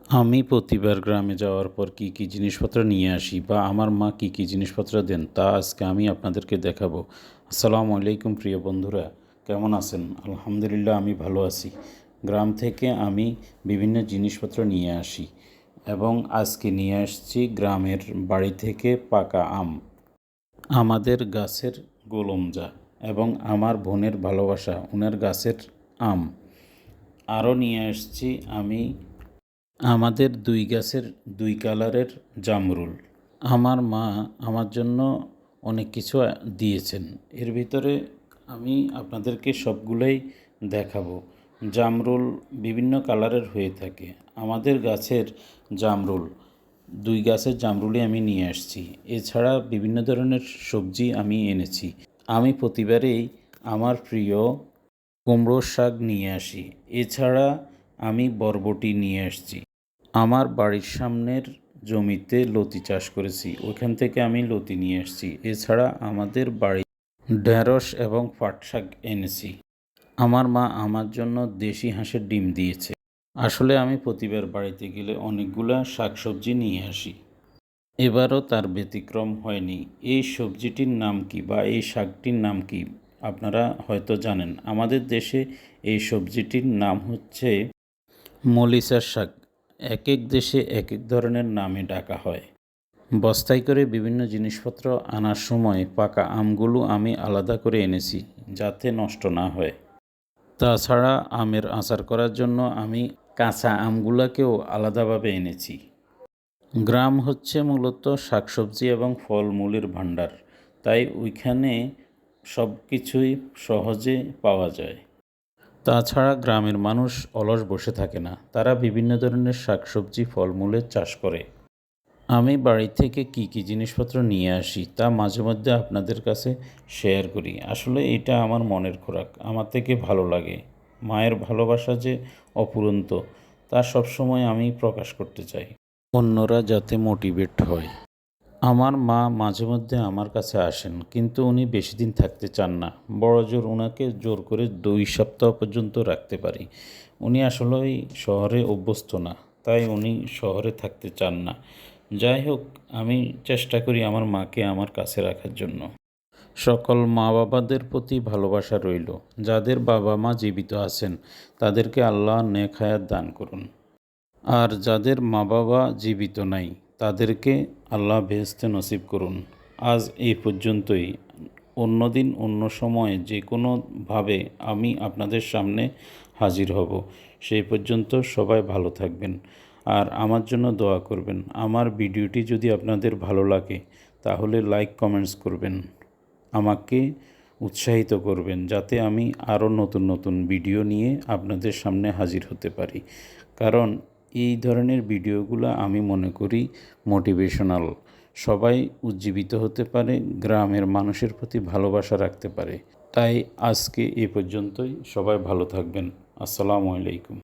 আমি প্রতিবার গ্রামে যাওয়ার পর কী কী জিনিসপত্র নিয়ে আসি বা আমার মা কী কী জিনিসপত্র দেন তা আজকে আমি আপনাদেরকে দেখাবো। আসসালামু আলাইকুম প্রিয় বন্ধুরা, কেমন আছেন? আলহামদুলিল্লাহ আমি ভালো আছি। গ্রাম থেকে আমি বিভিন্ন জিনিসপত্র নিয়ে আসি এবং আজকে নিয়ে আসছি গ্রামের বাড়ি থেকে পাকা আম, আমাদের গাছের গোলমজা এবং আমার বোনের ভালোবাসা ওনার গাছের আম। আরও নিয়ে আসছি আমি আমাদের ২ গাছের ২ কালারের জামরুল। আমার মা আমার জন্য অনেক কিছু দিয়েছেন। এর ভিতরে আমি আপনাদেরকে সবগুলোই দেখাবো। জামরুল বিভিন্ন কালারের হয়ে থাকে। আমাদের গাছের জামরুল ২ গাছের জামরুলই আমি নিয়ে আসছি। এছাড়া বিভিন্ন ধরনের সবজি আমি এনেছি। আমি প্রতিবারেই আমার প্রিয় কুমড়োর শাক নিয়ে আসি। এছাড়া আমি বরবটি নিয়ে আসছি। আমার বাড়ির সামনের জমিতে লতি চাষ করেছি, ওইখান থেকে আমি লতি নিয়ে আসছি। এছাড়া আমাদের বাড়ি ঢেঁড়স এবং পাট শাক এনেছি। আমার মা আমার জন্য দেশি হাঁসের ডিম দিয়েছে। আসলে আমি প্রতিবার বাড়িতে গেলে অনেকগুলা শাকসবজি নিয়ে আসি। এবারও তার ব্যতিক্রম হয়নি। এই সবজিটির নাম কি বা এই শাকটির নাম কি আপনারা হয়তো জানেন। আমাদের দেশে এই সবজিটির নাম হচ্ছে মলিসার শাক। এক এক দেশে এক এক ধরনের নামে ডাকা হয়। বস্তায় করে বিভিন্ন জিনিসপত্র আনার সময় পাকা আমগুলো আমি আলাদা করে এনেছি যাতে নষ্ট না হয়। তাছাড়া আমের আচার করার জন্য আমি কাঁচা আমগুলোকেও আলাদাভাবে এনেছি। গ্রাম হচ্ছে মূলত শাকসবজি এবং ফলমূলের ভাণ্ডার, তাই ওইখানে সব কিছুই সহজে পাওয়া যায়। তাছাড়া গ্রামের মানুষ অলস বসে থাকে না, তারা বিভিন্ন ধরনের শাকসবজি ফলমূলের চাষ করে। আমি বাড়ি থেকে কী কী জিনিসপত্র নিয়ে আসি তা মাঝে মধ্যে আপনাদের কাছে শেয়ার করি। আসলে এটা আমার মনের খোরাক, আমার থেকে ভালো লাগে। মায়ের ভালোবাসা যে অফুরন্ত তা সবসময় আমি প্রকাশ করতে চাই, অন্যরা যাতে মোটিভেট হয়। আমার মা মাঝে মধ্যে আমার কাছে আসেন, কিন্তু উনি বেশি দিন থাকতে চান না। বড় জোর ওনাকে জোর করে ২ সপ্তাহ পর্যন্ত রাখতে পারি। উনি আসলেই শহরে অভ্যস্ত না, তাই উনি শহরে থাকতে চান না। যাই হোক, আমি চেষ্টা করি আমার মাকে আমার কাছে রাখার জন্য। সকল মা বাবাদের প্রতি ভালোবাসা রইল। যাদের বাবা মা জীবিত আছেন তাদেরকে আল্লাহ নেক হায়াত দান করুন। আর যাদের মা বাবা জীবিত নাই তাদেরকে আল্লাহ বেহেশতে নসিব করুন। আজ এই পর্যন্তই। অন্য দিন অন্য সময়ে যে কোনোভাবে আমি আপনাদের সামনে হাজির হব। সেই পর্যন্ত সবাই ভালো থাকবেন আর আমার জন্য দোয়া করবেন। আমার ভিডিওটি যদি আপনাদের ভালো লাগে তাহলে লাইক কমেন্টস করবেন, আমাকে উৎসাহিত করবেন যাতে আমি আরও নতুন নতুন ভিডিও নিয়ে আপনাদের সামনে হাজির হতে পারি। কারণ এই ধরনের ভিডিওগুলো আমি মনে করি মোটিভেশনাল। সবাই উজ্জীবিত হতে পারে, গ্রামের মানুষের প্রতি ভালোবাসা রাখতে পারে। তাই আজকে এ পর্যন্তই। সবাই ভালো থাকবেন। আসসালামু আলাইকুম।